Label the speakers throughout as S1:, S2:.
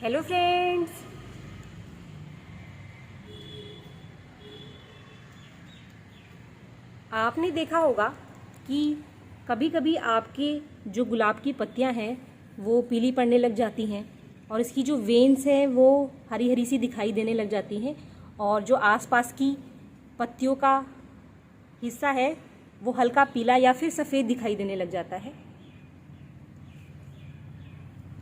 S1: Hello friends, आपने देखा होगा कि कभी कभी आपके जो गुलाब की पत्तियां हैं वो पीली पड़ने लग जाती हैं और इसकी जो वेन्स हैं वो हरी हरी सी दिखाई देने लग जाती हैं और जो आसपास की पत्तियों का हिस्सा है वो हल्का पीला या फिर सफ़ेद दिखाई देने लग जाता है,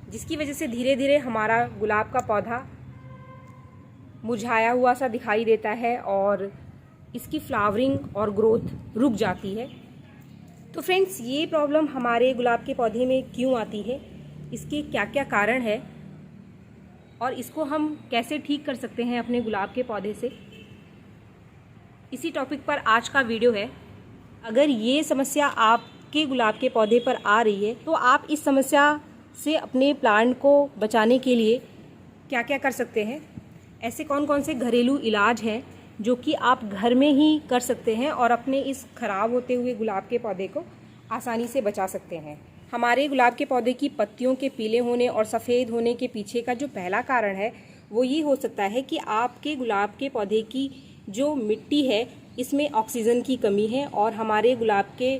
S1: जिसकी वजह से धीरे धीरे हमारा गुलाब का पौधा मुरझाया हुआ सा दिखाई देता है और इसकी फ्लावरिंग और ग्रोथ रुक जाती है। तो फ्रेंड्स, ये प्रॉब्लम हमारे गुलाब के पौधे में क्यों आती है, इसके क्या क्या कारण है और इसको हम कैसे ठीक कर सकते हैं अपने गुलाब के पौधे से, इसी टॉपिक पर आज का वीडियो है। अगर ये समस्या आपके गुलाब के पौधे पर आ रही है तो आप इस समस्या से अपने प्लांट को बचाने के लिए क्या क्या कर सकते हैं, ऐसे कौन कौन से घरेलू इलाज हैं जो कि आप घर में ही कर सकते हैं और अपने इस खराब होते हुए गुलाब के पौधे को आसानी से बचा सकते हैं। हमारे गुलाब के पौधे की पत्तियों के पीले होने और सफ़ेद होने के पीछे का जो पहला कारण है वो ये हो सकता है कि आपके गुलाब के पौधे की जो मिट्टी है इसमें ऑक्सीजन की कमी है और हमारे गुलाब के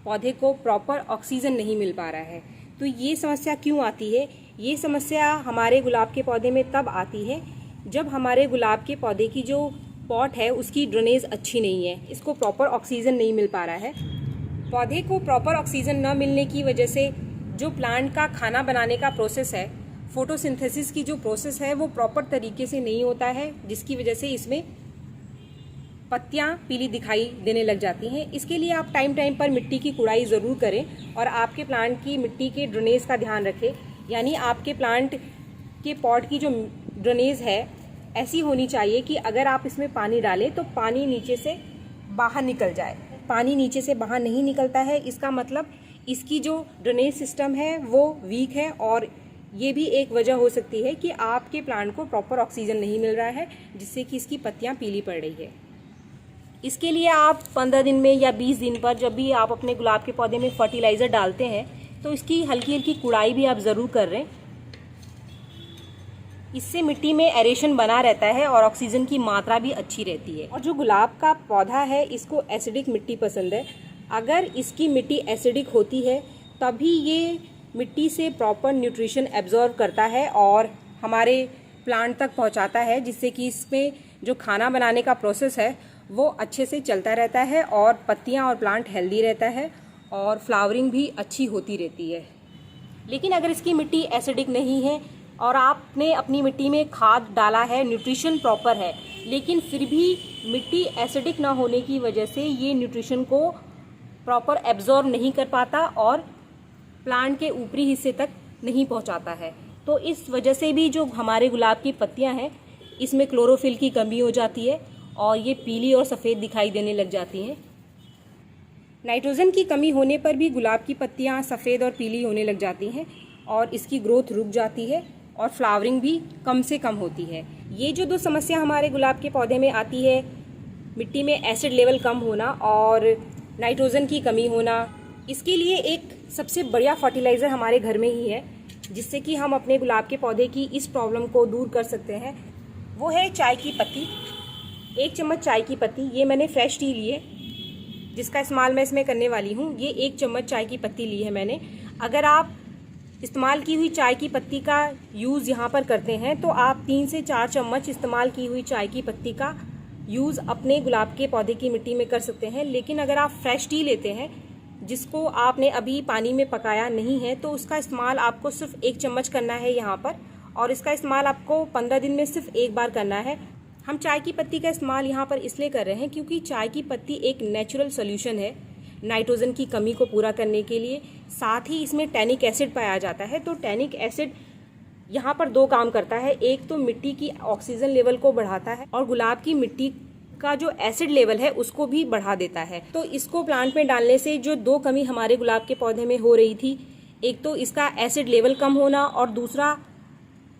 S1: पौधे को प्रॉपर ऑक्सीजन नहीं मिल पा रहा है। तो ये समस्या क्यों आती है? ये समस्या हमारे गुलाब के पौधे में तब आती है जब हमारे गुलाब के पौधे की जो पॉट है उसकी ड्रेनेज अच्छी नहीं है, इसको प्रॉपर ऑक्सीजन नहीं मिल पा रहा है। पौधे को प्रॉपर ऑक्सीजन न मिलने की वजह से जो प्लांट का खाना बनाने का प्रोसेस है, फोटोसिंथेसिस की जो प्रोसेस है वो प्रॉपर तरीके से नहीं होता है, जिसकी वजह से इसमें पत्तियां पीली दिखाई देने लग जाती हैं। इसके लिए आप टाइम टाइम पर मिट्टी की कुड़ाई ज़रूर करें और आपके प्लांट की मिट्टी के ड्रेनेज का ध्यान रखें। यानी आपके प्लांट के पॉट की जो ड्रेनेज है ऐसी होनी चाहिए कि अगर आप इसमें पानी डालें तो पानी नीचे से बाहर निकल जाए। पानी नीचे से बाहर नहीं निकलता है, इसका मतलब इसकी जो ड्रेनेज सिस्टम है वो वीक है और ये भी एक वजह हो सकती है कि आपके प्लांट को प्रॉपर ऑक्सीजन नहीं मिल रहा है, जिससे कि इसकी पत्तियां पीली पड़ रही है। इसके लिए आप 15 दिन में या 20 दिन पर जब भी आप अपने गुलाब के पौधे में फर्टिलाइज़र डालते हैं तो इसकी हल्की हल्की कुड़ाई भी आप ज़रूर कर रहे हैं। इससे मिट्टी में एरेशन बना रहता है और ऑक्सीजन की मात्रा भी अच्छी रहती है। और जो गुलाब का पौधा है इसको एसिडिक मिट्टी पसंद है। अगर इसकी मिट्टी एसिडिक होती है तभी ये मिट्टी से प्रॉपर न्यूट्रिशन एब्जॉर्ब करता है और हमारे प्लांट तक पहुंचाता है, जिससे कि इसमें जो खाना बनाने का प्रोसेस है वो अच्छे से चलता रहता है और पत्तियां और प्लांट हेल्दी रहता है और फ्लावरिंग भी अच्छी होती रहती है। लेकिन अगर इसकी मिट्टी एसिडिक नहीं है और आपने अपनी मिट्टी में खाद डाला है, न्यूट्रिशन प्रॉपर है, लेकिन फिर भी मिट्टी एसिडिक ना होने की वजह से ये न्यूट्रिशन को प्रॉपर एब्जॉर्ब नहीं कर पाता और प्लांट के ऊपरी हिस्से तक नहीं पहुंचाता है, तो इस वजह से भी जो हमारे गुलाब की पत्तियां हैं इसमें क्लोरोफिल की कमी हो जाती है और ये पीली और सफ़ेद दिखाई देने लग जाती हैं। नाइट्रोजन की कमी होने पर भी गुलाब की पत्तियां सफ़ेद और पीली होने लग जाती हैं और इसकी ग्रोथ रुक जाती है और फ्लावरिंग भी कम से कम होती है। ये जो दो समस्या हमारे गुलाब के पौधे में आती है, मिट्टी में एसिड लेवल कम होना और नाइट्रोजन की कमी होना, इसके लिए एक सबसे बढ़िया फर्टिलाइज़र हमारे घर में ही है जिससे कि हम अपने गुलाब के पौधे की इस प्रॉब्लम को दूर कर सकते हैं। वो है चाय की पत्ती। 1 चम्मच चाय की पत्ती, ये मैंने फ्रेश टी ली है जिसका इस्तेमाल मैं इसमें करने वाली हूँ। ये 1 चम्मच चाय की पत्ती ली है मैंने। अगर आप इस्तेमाल की हुई चाय की पत्ती का यूज़ यहाँ पर करते हैं तो आप 3 से 4 चम्मच इस्तेमाल की हुई चाय की पत्ती का यूज़ अपने गुलाब के पौधे की मिट्टी में कर सकते हैं। लेकिन अगर आप फ्रेश टी लेते हैं जिसको आपने अभी पानी में पकाया नहीं है तो उसका इस्तेमाल आपको सिर्फ 1 चम्मच करना है यहाँ पर, और इसका इस्तेमाल आपको 15 दिन में सिर्फ एक बार करना है। हम चाय की पत्ती का इस्तेमाल यहाँ पर इसलिए कर रहे हैं क्योंकि चाय की पत्ती एक नेचुरल सोल्यूशन है नाइट्रोजन की कमी को पूरा करने के लिए। साथ ही इसमें टैनिक एसिड पाया जाता है, तो टैनिक एसिड यहाँ पर 2 काम करता है। एक तो मिट्टी की ऑक्सीजन लेवल को बढ़ाता है और गुलाब की मिट्टी का जो एसिड लेवल है उसको भी बढ़ा देता है। तो इसको प्लांट में डालने से जो 2 कमी हमारे गुलाब के पौधे में हो रही थी, एक तो इसका एसिड लेवल कम होना और दूसरा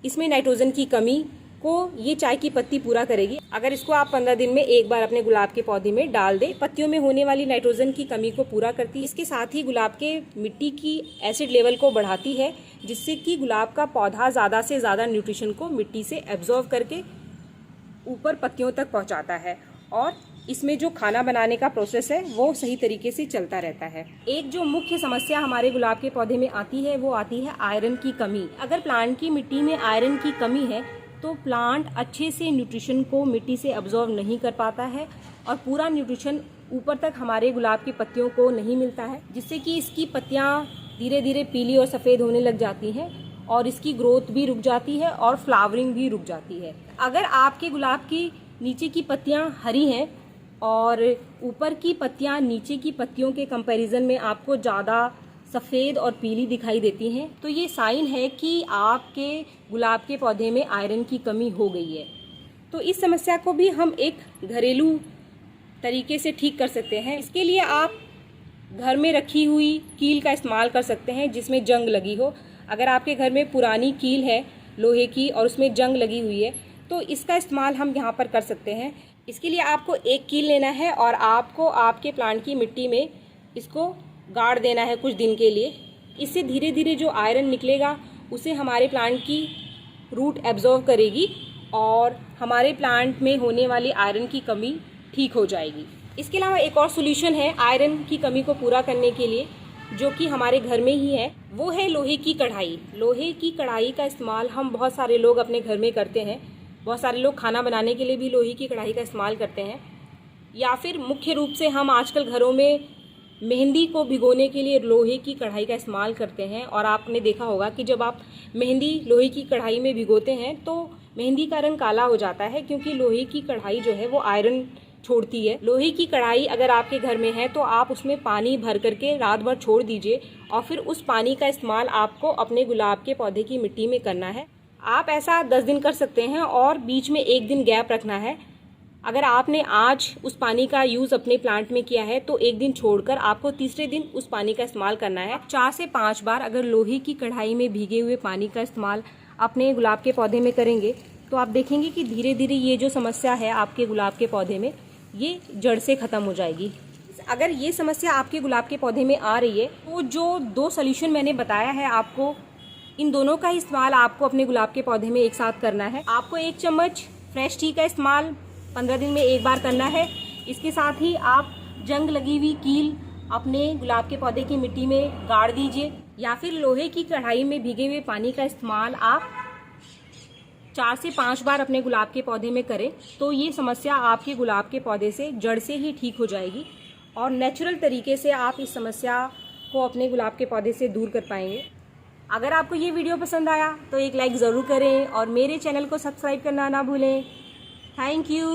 S1: इसमें नाइट्रोजन की कमी को ये चाय की पत्ती पूरा करेगी। अगर इसको आप 15 दिन में एक बार अपने गुलाब के पौधे में डाल दें, पत्तियों में होने वाली नाइट्रोजन की कमी को पूरा करती है। इसके साथ ही गुलाब के मिट्टी की एसिड लेवल को बढ़ाती है, जिससे कि गुलाब का पौधा ज़्यादा से ज़्यादा न्यूट्रिशन को मिट्टी से एब्जॉर्व करके ऊपर पत्तियों तक पहुंचाता है और इसमें जो खाना बनाने का प्रोसेस है वो सही तरीके से चलता रहता है। एक जो मुख्य समस्या हमारे गुलाब के पौधे में आती है वो आती है आयरन की कमी। अगर प्लांट की मिट्टी में आयरन की कमी है तो प्लांट अच्छे से न्यूट्रिशन को मिट्टी से अब्जॉर्व नहीं कर पाता है और पूरा न्यूट्रिशन ऊपर तक हमारे गुलाब की पत्तियों को नहीं मिलता है, जिससे कि इसकी पत्तियाँ धीरे धीरे पीली और सफ़ेद होने लग जाती हैं और इसकी ग्रोथ भी रुक जाती है और फ्लावरिंग भी रुक जाती है। अगर आपके गुलाब की नीचे की पत्तियाँ हरी हैं और ऊपर की पत्तियाँ नीचे की पत्तियों के कंपैरिजन में आपको ज़्यादा सफ़ेद और पीली दिखाई देती हैं, तो ये साइन है कि आपके गुलाब के पौधे में आयरन की कमी हो गई है। तो इस समस्या को भी हम एक घरेलू तरीके से ठीक कर सकते हैं। इसके लिए आप घर में रखी हुई कील का इस्तेमाल कर सकते हैं जिसमें जंग लगी हो। अगर आपके घर में पुरानी कील है लोहे की और उसमें जंग लगी हुई है तो इसका इस्तेमाल हम यहाँ पर कर सकते हैं। इसके लिए आपको एक कील लेना है और आपको आपके प्लांट की मिट्टी में इसको गाड़ देना है कुछ दिन के लिए। इससे धीरे धीरे जो आयरन निकलेगा उसे हमारे प्लांट की रूट एब्जॉर्व करेगी और हमारे प्लांट में होने वाली आयरन की कमी ठीक हो जाएगी। इसके अलावा एक और सोल्यूशन है आयरन की कमी को पूरा करने के लिए, जो कि हमारे घर में ही है, वो है लोहे की कढ़ाई। लोहे की कढ़ाई का इस्तेमाल हम बहुत सारे लोग अपने घर में करते हैं। बहुत सारे लोग खाना बनाने के लिए भी लोहे की कढ़ाई का इस्तेमाल करते हैं, या फिर मुख्य रूप से हम आजकल घरों में मेहंदी को भिगोने के लिए लोहे की कढ़ाई का इस्तेमाल करते हैं। और आपने देखा होगा कि जब आप मेहंदी लोहे की कढ़ाई में भिगोते हैं तो मेहंदी का रंग काला हो जाता है, क्योंकि लोहे की कढ़ाई जो है वो आयरन छोड़ती है। लोहे की कढ़ाई अगर आपके घर में है तो आप उसमें पानी भर करके रात भर छोड़ दीजिए और फिर उस पानी का इस्तेमाल आपको अपने गुलाब के पौधे की मिट्टी में करना है। आप ऐसा 10 दिन कर सकते हैं और बीच में 1 दिन गैप रखना है। अगर आपने आज उस पानी का यूज़ अपने प्लांट में किया है तो 1 दिन छोड़कर आपको तीसरे दिन उस पानी का इस्तेमाल करना है। 4 से 5 बार अगर लोहे की कढ़ाई में भीगे हुए पानी का इस्तेमाल अपने गुलाब के पौधे में करेंगे तो आप देखेंगे कि धीरे धीरे ये जो समस्या है आपके गुलाब के पौधे में ये जड़ से ख़त्म हो जाएगी। अगर ये समस्या आपके गुलाब के पौधे में आ रही है तो जो 2 सॉल्यूशन मैंने बताया है आपको, इन दोनों का इस्तेमाल आपको अपने गुलाब के पौधे में एक साथ करना है। आपको 1 चम्मच फ्रेश टी का इस्तेमाल 15 दिन में 1 बार करना है। इसके साथ ही आप जंग लगी हुई कील अपने गुलाब के पौधे की मिट्टी में गाड़ दीजिए, या फिर लोहे की कढ़ाई में भीगे हुए पानी का इस्तेमाल आप 4 से 5 बार अपने गुलाब के पौधे में करें तो ये समस्या आपके गुलाब के पौधे से जड़ से ही ठीक हो जाएगी और नेचुरल तरीके से आप इस समस्या को अपने गुलाब के पौधे से दूर कर पाएंगे। अगर आपको ये वीडियो पसंद आया तो एक लाइक ज़रूर करें और मेरे चैनल को सब्सक्राइब करना ना भूलें। Thank you.